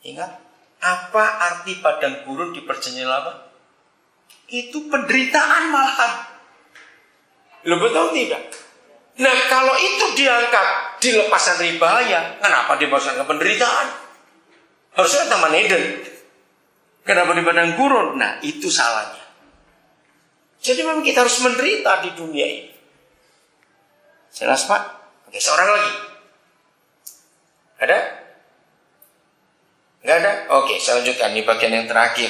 Ingat, apa arti padang gurun di perjanjian lama? Itu penderitaan malahan. Lo betul tidak? Nah, kalau itu diangkat, dilepaskan dari bahaya, kenapa dimasukkan ke penderitaan? Harusnya Taman Eden. Kenapa di padang gurun? Nah, itu salahnya. Jadi memang kita harus menderita di dunia ini. Jelas, Pak? Oke, seorang lagi. Ada? Enggak ada? Oke, saya lanjutkan di bagian yang terakhir.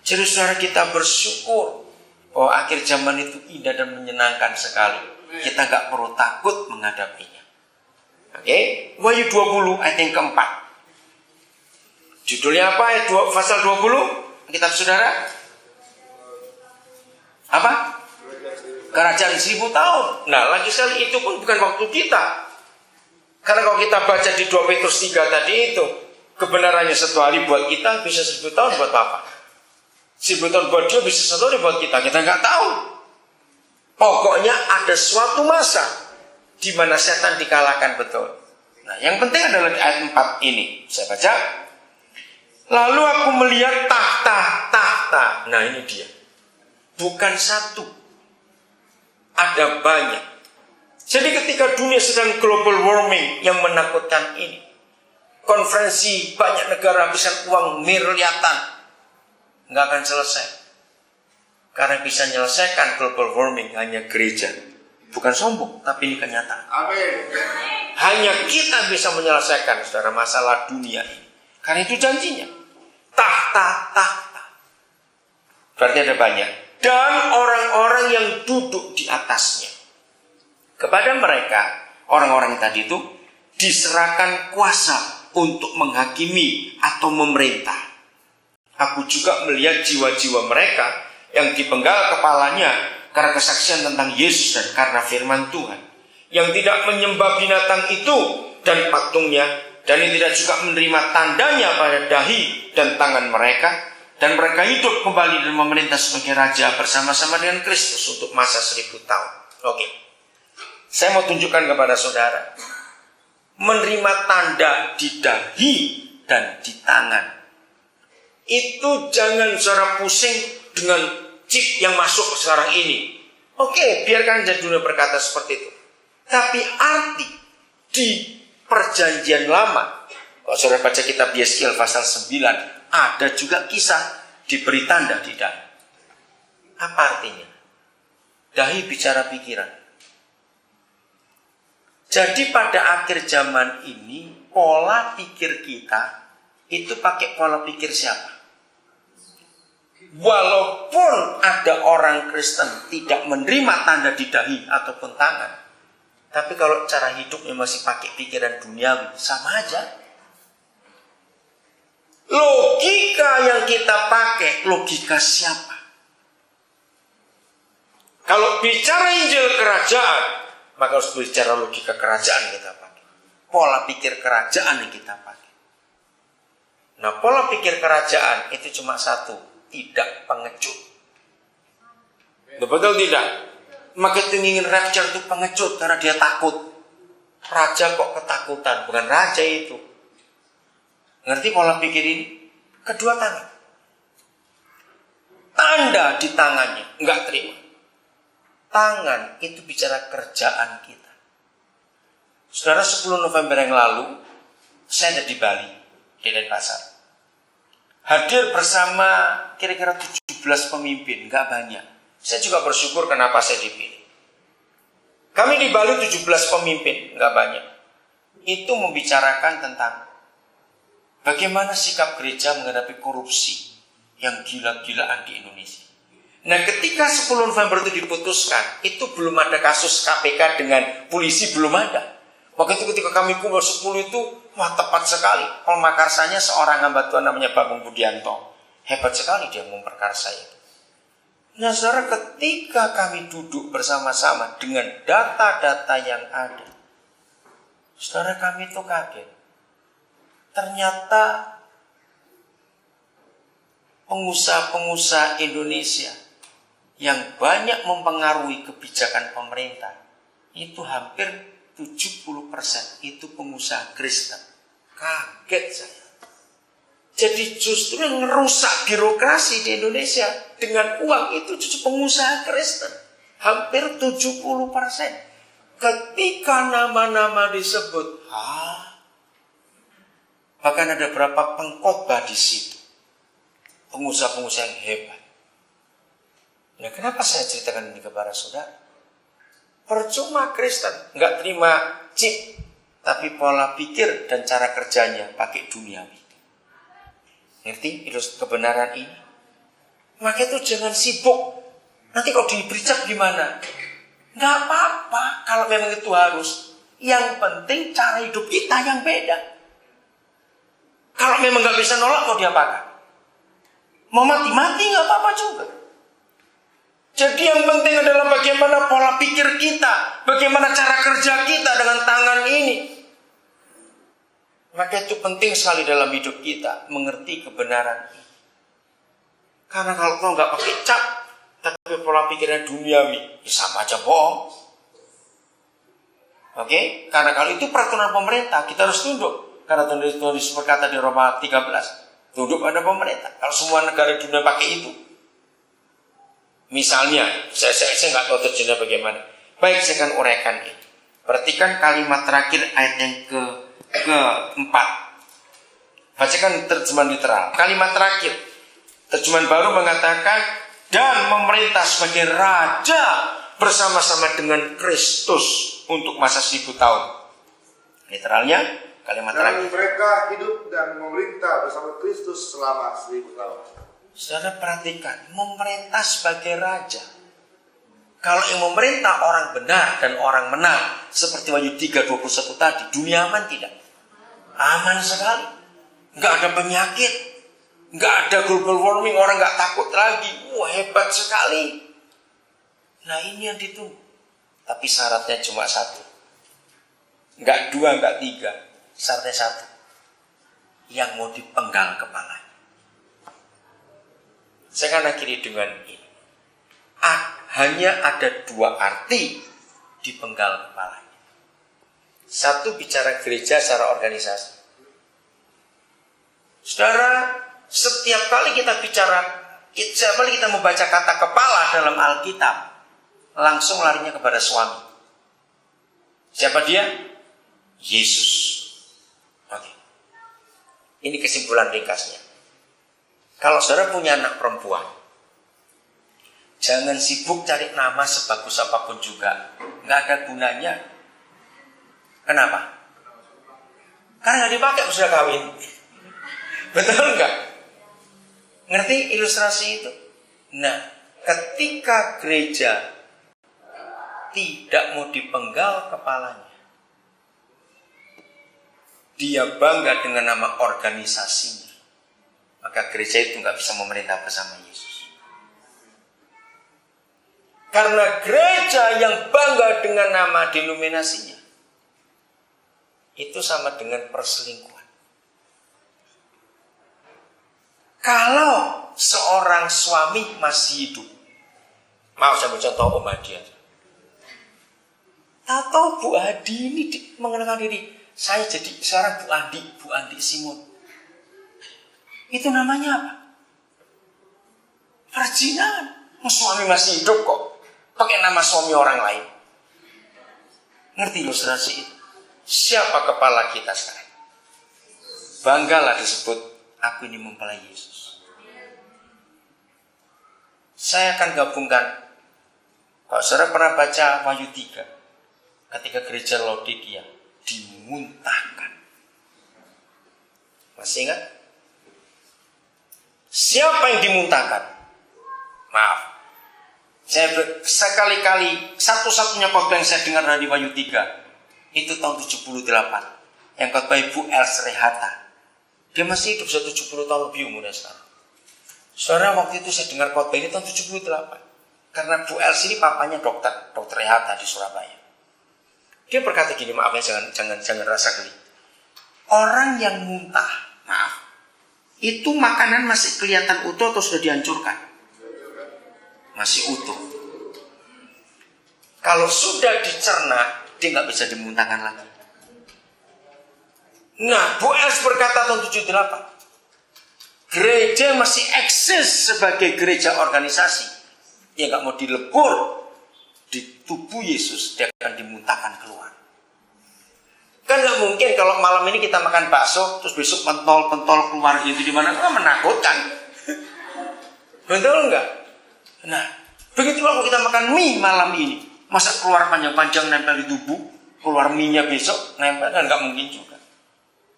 Jadi saudara, kita bersyukur bahwa akhir zaman itu indah dan menyenangkan sekali. Kita gak perlu takut menghadapinya. Oke, Wahyu 20 ayat yang keempat. Judulnya apa? Ayat 2, pasal 20. Kitab saudara. Apa? Kerajaan 1000 tahun. Nah, lagi sekali itu pun bukan waktu kita. Karena kalau kita baca di 2 Petrus 3 tadi itu, kebenarannya 1 hari buat kita, bisa 1000 tahun buat Bapak. 1000 tahun buat dia, bisa 1 hari buat kita. Kita nggak tahu. Pokoknya ada suatu masa di mana setan dikalahkan betul. Nah, yang penting adalah di ayat 4 ini. Saya baca. Lalu aku melihat tahta. Nah, ini dia. Bukan satu. Ada banyak. Jadi ketika dunia sedang global warming yang menakutkan ini, konferensi banyak negara habiskan uang miliaran, nggak akan selesai. Karena bisa menyelesaikan global warming hanya gereja. Bukan sombong, tapi ini kenyataan. Amin. Hanya kita bisa menyelesaikan, saudara, masalah dunia ini. Karena itu janjinya. Tahta. Berarti ada banyak. Dan orang-orang yang duduk di atasnya. Kepada mereka, orang-orang tadi itu diserahkan kuasa untuk menghakimi atau memerintah. Aku juga melihat jiwa-jiwa mereka yang dipenggal kepalanya karena kesaksian tentang Yesus dan karena firman Tuhan, yang tidak menyembah binatang itu dan patungnya, dan yang tidak juga menerima tandanya pada dahi dan tangan mereka, dan mereka hidup kembali dan memerintah sebagai raja bersama-sama dengan Kristus untuk masa 1000 tahun. Oke, saya mau tunjukkan kepada saudara, menerima tanda di dahi dan di tangan itu jangan saudara pusing dengan chip yang masuk sekarang ini. Oke, biarkan aja dunia berkata seperti itu. Tapi arti di perjanjian lama, kalau saudara baca kitab Yeskiel pasal 9, ada juga kisah diberi tanda di dahi. Apa artinya? Dahi bicara pikiran. Jadi pada akhir zaman ini, pola pikir kita itu pakai pola pikir siapa? Walaupun ada orang Kristen tidak menerima tanda di dahi ataupun tangan, tapi kalau cara hidupnya masih pakai pikiran duniawi, sama aja. Logika yang kita pakai, logika siapa? Kalau bicara Injil kerajaan, maka harus bicara logika kerajaan kita pakai. Pola pikir kerajaan yang kita pakai. Nah, pola pikir kerajaan itu cuma satu. Tidak pengecut. Betul tidak? Maka itu ingin rapture itu pengecut karena dia takut. Raja kok ketakutan? Bukan raja itu. Ngerti pola pikir ini? Kedua tangan. Tanda di tangannya. Enggak terima. Tangan itu bicara kerjaan kita. Saudara, 10 November yang lalu saya ada di Bali, di Denpasar. Hadir bersama kira-kira 17 pemimpin, gak banyak. Saya juga bersyukur kenapa saya dipilih. Kami di Bali 17 pemimpin, gak banyak. Itu membicarakan tentang bagaimana sikap gereja menghadapi korupsi yang gila-gilaan di Indonesia. Nah, ketika 10 November itu diputuskan, itu belum ada kasus KPK dengan polisi, belum ada. Waktu itu ketika kami kumpul 10 itu, wah tepat sekali. Pemakarsanya seorang hamba Tuhan namanya Bagong Budianto. Hebat sekali dia memperkarsa itu. Nah, saudara, ketika kami duduk bersama-sama dengan data-data yang ada, saudara, kami itu kaget. Ternyata pengusaha-pengusaha Indonesia yang banyak mempengaruhi kebijakan pemerintah, itu hampir 70% itu pengusaha Kristen. Kaget saya. Jadi justru yang merusak birokrasi di Indonesia dengan uang itu justru pengusaha Kristen. Hampir 70%. Ketika nama-nama disebut, bahkan ada berapa pengkhotbah di situ. Pengusaha-pengusaha yang hebat. Nah, kenapa saya ceritakan ini kepada saudara? Percuma Kristen nggak terima chip, tapi pola pikir dan cara kerjanya pakai duniawi. Ngerti kebenaran ini? Maka itu jangan sibuk. Nanti kalau diberi cap gimana? Nggak apa-apa kalau memang itu harus. Yang penting cara hidup kita yang beda. Kalau memang nggak bisa nolak, mau diapakan? Mau mati-mati nggak apa-apa juga. Jadi yang penting adalah bagaimana pola pikir kita, bagaimana cara kerja kita dengan tangan ini. Maka itu penting sekali dalam hidup kita mengerti kebenaran ini. Karena kalau kau nggak pakai cap, tapi pola pikirnya duniawi, ya sama aja bohong. Oke? Karena kalau itu peraturan pemerintah, kita harus tunduk. Karena Tuhan Yesus berkata di Roma 13, tunduk pada pemerintah. Kalau semua negara dunia pakai itu, misalnya, saya nggak tahu terjadinya bagaimana. Baik, saya akan uraikan ini. Perhatikan kalimat terakhir ayat yang keempat. Bacakan terjemahan literal. Kalimat terakhir, terjemahan baru mengatakan, dan memerintah sebagai raja bersama-sama dengan Kristus untuk masa 1000 tahun. Literalnya, kalimat terakhir. Mereka hidup dan memerintah bersama Kristus selama 1000 tahun. Saudara perhatikan, memerintah sebagai raja. Kalau yang memerintah orang benar dan orang menang, seperti Wahyu 3:21 tadi, dunia aman tidak? Aman sekali. Nggak ada penyakit, nggak ada global warming, orang nggak takut lagi. Wah, hebat sekali. Nah, ini yang ditunggu. Tapi syaratnya cuma satu. Nggak dua, nggak tiga. Syaratnya satu. Yang mau dipenggal kepala. Saya akan akhiri dengan ini. Hanya ada dua arti dipenggal kepalanya. Satu bicara gereja secara organisasi. Saudara, setiap kali kita membaca kata kepala dalam Alkitab, langsung larinya kepada suami. Siapa dia? Yesus. Oke. Ini kesimpulan ringkasnya. Kalau saudara punya anak perempuan, jangan sibuk cari nama sebagus apapun juga. Nggak ada gunanya. Kenapa? Karena nggak dipakai sudah kawin. Betul nggak? Ngerti ilustrasi itu? Nah, ketika gereja tidak mau dipenggal kepalanya, dia bangga dengan nama organisasinya, maka gereja itu nggak bisa memerintah bersama Yesus. Karena gereja yang bangga dengan nama denominasinya, itu sama dengan perselingkuhan. Kalau seorang suami masih hidup, mau saya contoh Om Hadi aja. Tahu Bu Hadi ini mengenalkan diri, saya jadi sekarang Bu Andi Simon. Itu namanya apa? Perjinahan. Suami masih hidup kok, pakai nama suami orang lain. Ngerti ilustrasi itu? Siapa kepala kita sekarang? Banggalah disebut, aku ini mempelai Yesus. Saya akan gabungkan. Kalau saudara pernah baca Wahyu 3, ketika gereja Laodikia dimuntahkan. Masih ingat? Siapa yang dimuntahkan? Maaf. Saya sekali-kali, satu-satunya khotbah yang saya dengar dari Wahyu 3, itu tahun 78. Yang khotbah Ibu Elsrehata. Dia masih hidup 70 tahun lebih umurnya sekarang. Saudara, waktu itu saya dengar khotbah ini tahun 78. Karena Bu Els ini papanya dokter Rehata di Surabaya. Dia berkata gini, maaf ya, jangan rasa geli. Orang yang muntah, maaf, itu makanan masih kelihatan utuh atau sudah dihancurkan? Masih utuh. Kalau sudah dicerna, dia nggak bisa dimuntahkan lagi. Nah, Bu Els berkata tahun 78, gereja masih eksis sebagai gereja organisasi yang nggak mau dilebur di tubuh Yesus, dia akan dimuntahkan keluar. Kan nggak mungkin kalau malam ini kita makan bakso terus besok pentol keluar gitu di mana, kan menakutkan. Betul nggak? Nah, begitu kalau kita makan mie malam ini, masa keluar panjang-panjang nempel di tubuh, keluar mie-nya besok nempel, kan nggak mungkin juga.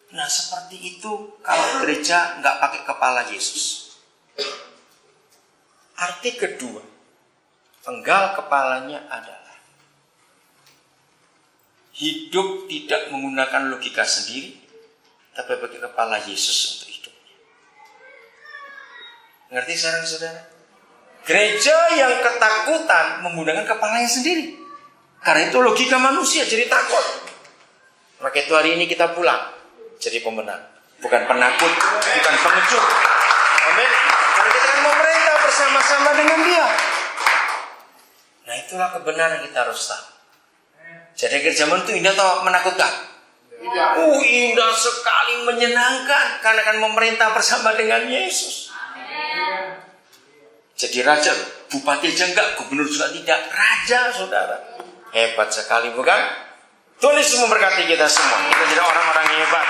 Nah, seperti itu kalau gereja nggak pakai kepala Yesus. Arti kedua, penggal kepalanya adalah hidup tidak menggunakan logika sendiri, tapi pakai kepala Yesus untuk hidupnya. Ngerti sekarang saudara? Gereja yang ketakutan menggunakan kepalanya sendiri. Karena itu logika manusia jadi takut. Maka itu hari ini kita pulang jadi pemenang, bukan penakut, bukan pengecut. Amin. Karena kita akan memerintah bersama-sama dengan Dia. Nah, itulah kebenaran kita harus tahu. Jadi gereja itu indah atau menakutkan? Indah sekali, menyenangkan, karena akan memerintah bersama dengan Yesus. Jadi raja, bupati aja enggak, gubernur juga tidak, raja saudara. Hebat sekali bukan? Tuhan Yesus memberkati kita semua. Kita jadi orang-orang hebat.